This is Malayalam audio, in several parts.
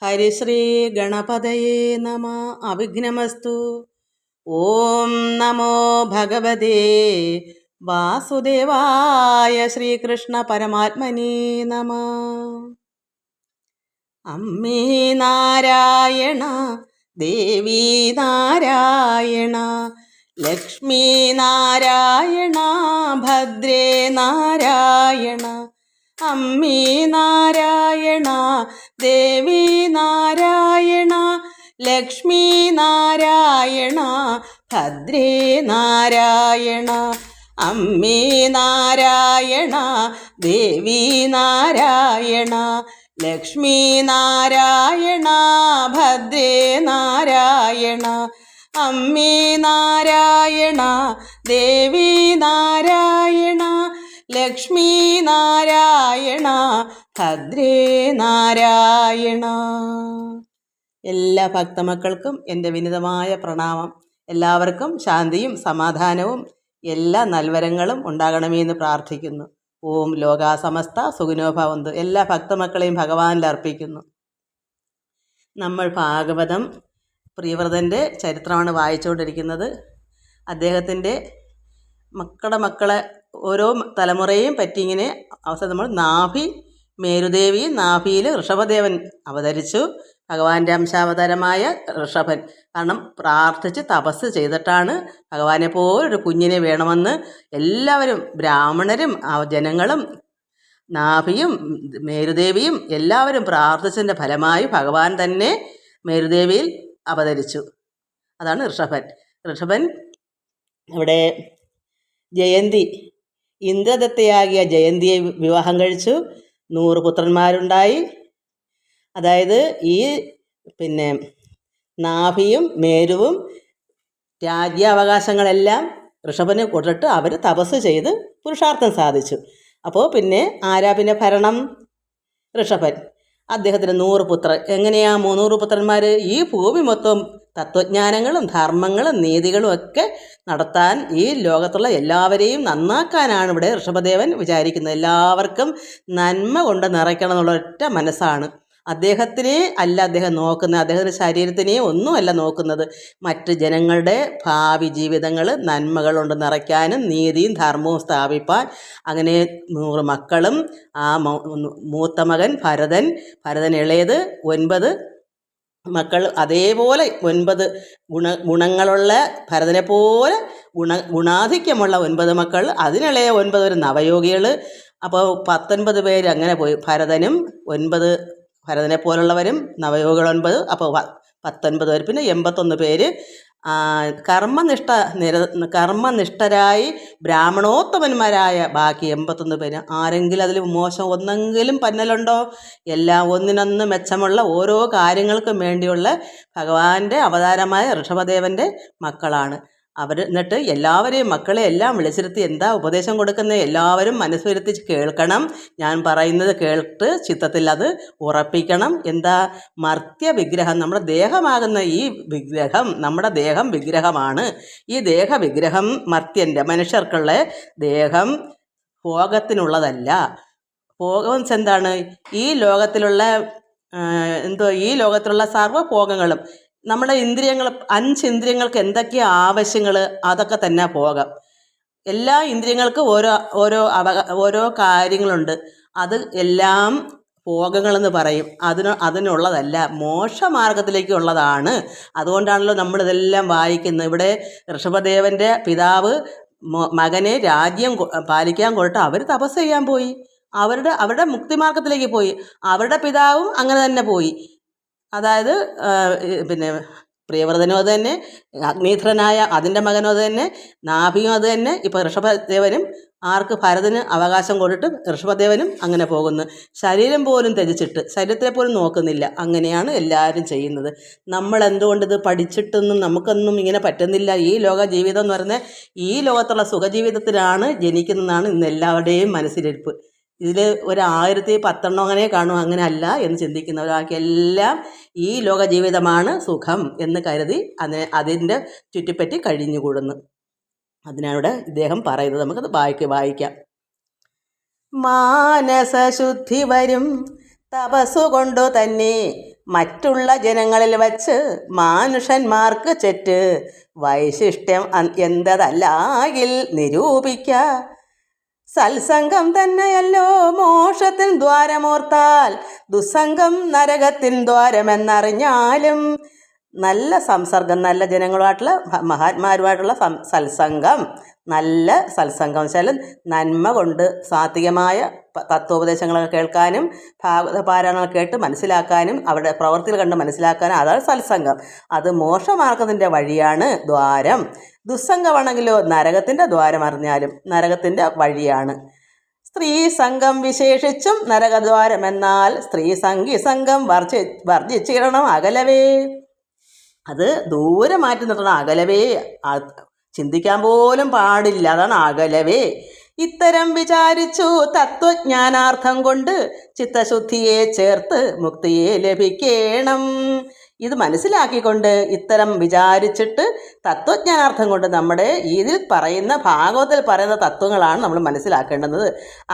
ഹരിശ്രീ ഗണപതയേ നമ. അവിഘ്നമസ്തു. ഓം നമോ ഭഗവതേ വാസുദേവായ. ശ്രീകൃഷ്ണ പരമാത്മനേ നമ. അമ്മേ നാരായണ, ദേവി നാരായണ, ലക്ഷ്മി നാരായണ, ഭദ്രേ നാരായണ. അമ്മേ നാരായണ, ദേവി നാരായണ, ലക്ഷ്മി നാരായണ, ഭദ്രേ നാരായണ. അമ്മേ നാരായണ, ദേവി നാരായണ, ലക്ഷ്മി നാരായണ, ഭദ്രേ നാരായണ. അമ്മേ നാരായണ, ദേവി നാരായണ, ലക്ഷ്മി നാരായണ, ഭദ്രേ നാരായണ. എല്ലാ ഭക്തമക്കൾക്കും എൻ്റെ വിനീതമായ പ്രണാമം. എല്ലാവർക്കും ശാന്തിയും സമാധാനവും എല്ലാ നൽവരങ്ങളും ഉണ്ടാകണമെന്ന് പ്രാർത്ഥിക്കുന്നു. ഓം ലോകാസമസ്ത സുഖിനോ ഭവന്തു. എല്ലാ ഭക്തമക്കളെയും ഭഗവാനിൽ അർപ്പിക്കുന്നു. നമ്മൾ ഭാഗവതം പ്രിയവ്രതൻ്റെ ചരിത്രമാണ് വായിച്ചുകൊണ്ടിരിക്കുന്നത്. അദ്ദേഹത്തിൻ്റെ മക്കളെ ഓരോ തലമുറയെയും പറ്റി ഇങ്ങനെ അവസാനം നമ്മൾ മേരുദേവി നാഭിയിൽ ഋഷഭദേവൻ അവതരിച്ചു. ഭഗവാന്റെ അംശാവതാരമായ ഋഷഭൻ. കാരണം പ്രാർത്ഥിച്ച് തപസ് ചെയ്തിട്ടാണ് ഭഗവാനെ പോലൊരു കുഞ്ഞിനെ വേണമെന്ന് എല്ലാവരും, ബ്രാഹ്മണരും ജനങ്ങളും നാഭിയും മേരുദേവിയും എല്ലാവരും പ്രാർത്ഥിച്ചതിൻ്റെ ഫലമായി ഭഗവാൻ തന്നെ മേരുദേവിയിൽ അവതരിച്ചു. അതാണ് ഋഷഭൻ ഇവിടെ ജയന്തി, ഇന്ദ്രദത്തയാകിയ ജയന്തിയെ വിവാഹം കഴിച്ചു. 100 പുത്രന്മാരുണ്ടായി. അതായത് ഈ നാഭിയും മേരുവും രാജ്യാവകാശങ്ങളെല്ലാം ഋഷഭന് കൊടുത്തിട്ട് അവർ തപസ് ചെയ്ത് പുരുഷാർത്ഥം സാധിച്ചു. അപ്പോൾ ആരാ ഭരണം? ഋഷഭൻ. അദ്ദേഹത്തിന് 100 പുത്രർ. എങ്ങനെയാ 300 പുത്രന്മാർ? ഈ ഭൂമി മൊത്തം തത്വജ്ഞാനങ്ങളും ധർമ്മങ്ങളും നീതികളും ഒക്കെ നടത്താൻ, ഈ ലോകത്തുള്ള എല്ലാവരെയും നന്നാക്കാനാണ് ഇവിടെ ഋഷഭദേവൻ വിചാരിക്കുന്നത്. എല്ലാവർക്കും നന്മ കൊണ്ട് നിറയ്ക്കണം എന്നുള്ള ഒറ്റ മനസ്സാണ് അദ്ദേഹത്തിനെ. അദ്ദേഹം നോക്കുന്നത്, അദ്ദേഹത്തിൻ്റെ ശരീരത്തിനെ ഒന്നുമല്ല നോക്കുന്നത്, മറ്റ് ജനങ്ങളുടെ ഭാവി ജീവിതങ്ങൾ നന്മകൾ കൊണ്ട് നിറയ്ക്കാനും നീതിയും ധർമ്മവും സ്ഥാപിപ്പാൻ. അങ്ങനെ 100 മക്കളും, ആ മൂത്ത മകൻ ഭരതൻ ഇളയത് 9 മക്കൾ. അതേപോലെ 9 ഗുണങ്ങളുള്ള ഭരതനെ പോലെ ഗുണാധിക്യമുള്ള 9 മക്കൾ. അതിനിളയ 9 ഒരു നവയോഗികൾ. അപ്പോൾ 19 പേര് അങ്ങനെ പോയി. ഭരതനെ പോലുള്ളവരും നവയോഗികൾ 9. അപ്പോൾ 19 പേര്. പിന്നെ 81 പേര് കർമ്മനിഷ്ഠരായി ബ്രാഹ്മണോത്തമന്മാരായ ബാക്കി 81 പേര്. ആരെങ്കിലും അതിൽ മോശം ഒന്നെങ്കിലും പന്നലുണ്ടോ? എല്ലാം ഒന്നിനൊന്ന് മെച്ചമുള്ള ഓരോ കാര്യങ്ങൾക്കും വേണ്ടിയുള്ള ഭഗവാന്റെ അവതാരമായ ഋഷഭദേവൻ്റെ മക്കളാണ് അവർ. എന്നിട്ട് എല്ലാവരെയും മക്കളെ എല്ലാം വിളിച്ചിരുത്തി എന്താ ഉപദേശം കൊടുക്കുന്നത്? എല്ലാവരും മനസ്സുവരുത്തി കേൾക്കണം. ഞാൻ പറയുന്നത് കേട്ട് ചിത്തത്തിൽ അത് ഉറപ്പിക്കണം. എന്താ? മർത്യ വിഗ്രഹം, നമ്മുടെ ദേഹമാകുന്ന ഈ വിഗ്രഹം, നമ്മുടെ ദേഹം വിഗ്രഹമാണ്. ഈ ദേഹവിഗ്രഹം മർത്യൻ്റെ, മനുഷ്യർക്കുള്ള ദേഹം ഭോഗത്തിനുള്ളതല്ല. ഭോഗം എന്താണ്? ഈ ലോകത്തിലുള്ള ഈ ലോകത്തിലുള്ള സർവ്വഭോഗങ്ങളും നമ്മുടെ ഇന്ദ്രിയങ്ങൾ, 5 ഇന്ദ്രിയങ്ങൾക്ക് എന്തൊക്കെയാണ് ആവശ്യങ്ങൾ അതൊക്കെ തന്നെ ഭോഗം. എല്ലാ ഇന്ദ്രിയങ്ങൾക്കും ഓരോ കാര്യങ്ങളുണ്ട്. അത് എല്ലാം ഭോഗങ്ങളെന്ന് പറയും. അതിനുള്ളതല്ല, മോക്ഷമാർഗത്തിലേക്കുള്ളതാണ്. അതുകൊണ്ടാണല്ലോ നമ്മളിതെല്ലാം വായിക്കുന്നത്. ഇവിടെ ഋഷഭദേവൻ്റെ പിതാവ് മകനെ രാജ്യം പാലിക്കാൻ കൊടുത്ത് അവർ തപസ് ചെയ്യാൻ പോയി. അവരുടെ മുക്തിമാർഗത്തിലേക്ക് പോയി. അവരുടെ പിതാവും അങ്ങനെ തന്നെ പോയി. അതായത് പ്രിയവ്രതനും അത് തന്നെ, അഗ്നിധ്രനായ അതിൻ്റെ മകനും അത് തന്നെ, നാഭിയും അത് തന്നെ. ഇപ്പോൾ ഋഷഭദേവനും ഭരതന് അവകാശം കൊടുത്തിട്ട് ഋഷഭദേവനും അങ്ങനെ പോകുന്നു. ശരീരം പോലും ത്യജിച്ചിട്ട്, ശരീരത്തെ പോലും നോക്കുന്നില്ല. അങ്ങനെയാണ് എല്ലാവരും ചെയ്യുന്നത്. നമ്മൾ എന്തുകൊണ്ട് ഇത് പഠിച്ചിട്ടൊന്നും നമുക്കൊന്നും ഇങ്ങനെ പറ്റുന്നില്ല? ഈ ലോക ജീവിതം എന്ന് പറയുന്നത് ഈ ലോകത്തുള്ള സുഖജീവിതത്തിലാണ് ജനിക്കുന്നതെന്നാണ് ഇന്ന് എല്ലാവരുടെയും മനസ്സിലിരിപ്പ്. ഇതിൽ 1010 അങ്ങനെ കാണും. അങ്ങനെ അല്ല എന്ന് ചിന്തിക്കുന്നവരാക്കി എല്ലാം ഈ ലോക ജീവിതമാണ് സുഖം എന്ന് കരുതി അതിൻ്റെ ചുറ്റിപ്പറ്റി കഴിഞ്ഞുകൂടുന്നു. അതിനാണ് ഇദ്ദേഹം പറയുന്നത്. നമുക്കത് വായിക്കാം. മാനസശുദ്ധി വരും തപസ്സുകൊണ്ടു തന്നെ മറ്റുള്ള ജനങ്ങളിൽ വച്ച് മാനുഷന്മാർക്ക് ചെറ്റ് വൈശിഷ്ട്യം എന്തതല്ലാകിൽ നിരൂപിക്ക. സത്സംഗം തന്നെയല്ലോ മോക്ഷത്തിൻ ദ്വാരമോർത്താൽ ദുസ്സംഗം നരകത്തിൻ ദ്വാരമെന്നറിഞ്ഞാലും. നല്ല സംസർഗം, നല്ല ജനങ്ങളുമായിട്ടുള്ള മഹാത്മാരുമായിട്ടുള്ള സത്സംഗം, നല്ല സത്സംഗം വെച്ചാൽ നന്മ കൊണ്ട് സാത്വികമായ തത്വോപദേശങ്ങളൊക്കെ കേൾക്കാനും ഭാഗവത പാരായണങ്ങൾ കേട്ട് മനസ്സിലാക്കാനും അവരുടെ പ്രവൃത്തികൾ കണ്ട് മനസ്സിലാക്കാനും അതാണ് സത്സംഗം. അത് മോക്ഷമാർഗത്തിൻ്റെ വഴിയാണ്, ദ്വാരം. ദുസ്സംഗമാണെങ്കിലോ നരകത്തിൻ്റെ ദ്വാരം അറിഞ്ഞാലും നരകത്തിൻ്റെ വഴിയാണ്. സ്ത്രീ സംഘം വിശേഷിച്ചും നരകദ്വാരമെന്നാൽ സ്ത്രീ സംഘി സംഘം വർജിച്ചിടണം അകലവേ. അത് ദൂരെ മാറ്റി നിർത്തണം, അകലവേ. ചിന്തിക്കാൻ പോലും പാടില്ല, അതാണ് അകലവേ. ഇത്തരം വിചാരിച്ചു തത്വജ്ഞാനാർത്ഥം കൊണ്ട് ചിത്തശുദ്ധിയെ ചേർത്ത് മുക്തിയെ ലഭിക്കണം. ഇത് മനസ്സിലാക്കിക്കൊണ്ട് ഇത്തരം വിചാരിച്ചിട്ട് തത്വജ്ഞാനാർത്ഥം കൊണ്ട് നമ്മുടെ ഇതിൽ പറയുന്ന ഭാഗവതത്തിൽ പറയുന്ന തത്വങ്ങളാണ് നമ്മൾ മനസ്സിലാക്കേണ്ടത്.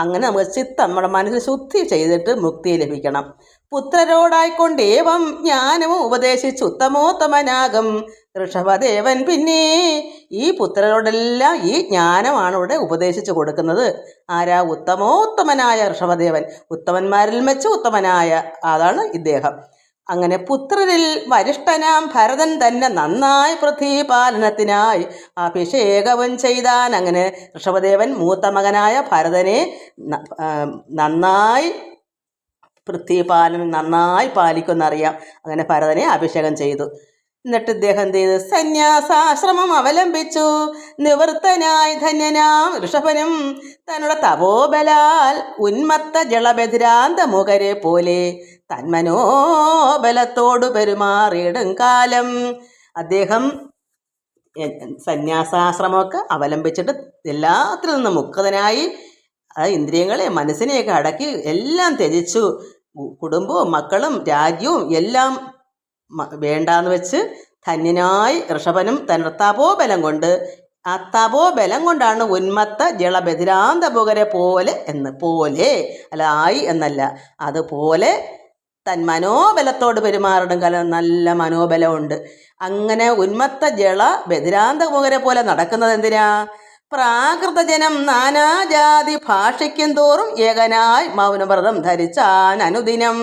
അങ്ങനെ നമുക്ക് നമ്മുടെ മനസ്സിൽ ശുദ്ധി ചെയ്തിട്ട് മുക്തിയെ ലഭിക്കണം. പുത്രരോടായിക്കൊണ്ട് ഏവം ജ്ഞാനവും ഉപദേശിച്ച് ഉത്തമോത്തമനാകും ഋഷഭദേവൻ. പിന്നെ ഈ പുത്രരോടെല്ലാം ഈ ജ്ഞാനമാണ് ഇവിടെ ഉപദേശിച്ചു കൊടുക്കുന്നത്. ആരാ? ഉത്തമോത്തമനായ ഋഷഭദേവൻ, ഉത്തമന്മാരിൽ വെച്ച് ഉത്തമനായ അതാണ് ഇദ്ദേഹം. അങ്ങനെ പുത്രരിൽ വരിഷ്ഠനാം ഭരതൻ തന്നെ നന്നായി പൃഥ്വിപാലനത്തിനായി അഭിഷേകവും ചെയ്താൻ. അങ്ങനെ ഋഷഭദേവൻ മൂത്ത മകനായ ഭരതനെ നന്നായി പൃഥ്വിപാലനം നന്നായി പാലിക്കുമെന്നറിയാം. അങ്ങനെ ഭരതനെ അഭിഷേകം ചെയ്തു. എന്നിട്ട് ഇദ്ദേഹം എന്ത് ചെയ്തു? സന്യാസാശ്രമം അവലംബിച്ചു. നിവൃത്തനായി ധന്യനാം ഋഷഭനും തന്നുടെ തപോബലാൽ ഉന്മത്ത ജളബധിരാന്ത മുഖരെ പോലെ തന്മനോബലത്തോടു പെരുമാറിയിടും കാലം. അദ്ദേഹം സന്യാസാശ്രമമൊക്കെ അവലംബിച്ചിട്ട് എല്ലാത്തിൽ നിന്നും മുക്തനായി ഇന്ദ്രിയങ്ങളെ മനസ്സിനെയൊക്കെ അടക്കി എല്ലാം ത്യജിച്ചു. കുടുംബവും മക്കളും രാജ്യവും എല്ലാം വേണ്ടാന്ന് വെച്ച് ധന്യനായി ഋഷഭനും തൻ്റെ തപോബലം കൊണ്ട്, ആ തപോബലം കൊണ്ടാണ് ഉന്മത്ത ജളബധിരാന്ത പുകരെ പോലെ എന്ന്, പോലെ അല്ല ആയി എന്നല്ല, അതുപോലെ തൻ മനോബലത്തോട് പെരുമാറണം. കാലം നല്ല മനോബലമുണ്ട്. അങ്ങനെ ഉന്മത്ത ജള ബധിരാന്ത പുകരെ പോലെ നടക്കുന്നത് എന്തിനാ? പ്രാകൃതജനം നാനാജാതി ഭാഷിക്കും തോറും ഏകനായി മൗനവ്രതം ധരിച്ചാൻ അനുദിനം.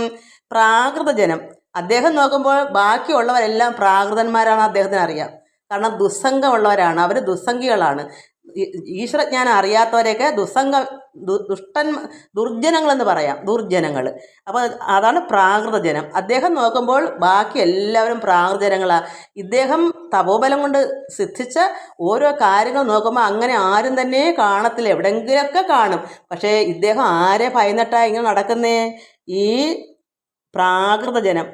പ്രാകൃതജനം, അദ്ദേഹം നോക്കുമ്പോൾ ബാക്കിയുള്ളവരെല്ലാം പ്രാകൃതന്മാരാണ് അദ്ദേഹത്തിന് അറിയാം. കാരണം ദുസ്സംഗമുള്ളവരാണ്, അവർ ദുസ്സംഗികളാണ്. ഈശ്വരജ്ഞാനം അറിയാത്തവരെയൊക്കെ ദുർജനങ്ങളെന്ന് പറയാം, ദുർജനങ്ങൾ. അപ്പോൾ അതാണ് പ്രാകൃതജനം. അദ്ദേഹം നോക്കുമ്പോൾ ബാക്കി എല്ലാവരും പ്രാകൃതജനങ്ങളാണ്. ഇദ്ദേഹം തപോബലം കൊണ്ട് സിദ്ധിച്ച ഓരോ കാര്യങ്ങൾ നോക്കുമ്പോൾ അങ്ങനെ ആരും തന്നെ കാണത്തില്ല, എവിടെയെങ്കിലുമൊക്കെ കാണും. പക്ഷേ ഇദ്ദേഹം ആരെ ഭയന്നിട്ടാണ് ഇങ്ങനെ നടക്കുന്നേ? ഈ പ്രാകൃതജനം.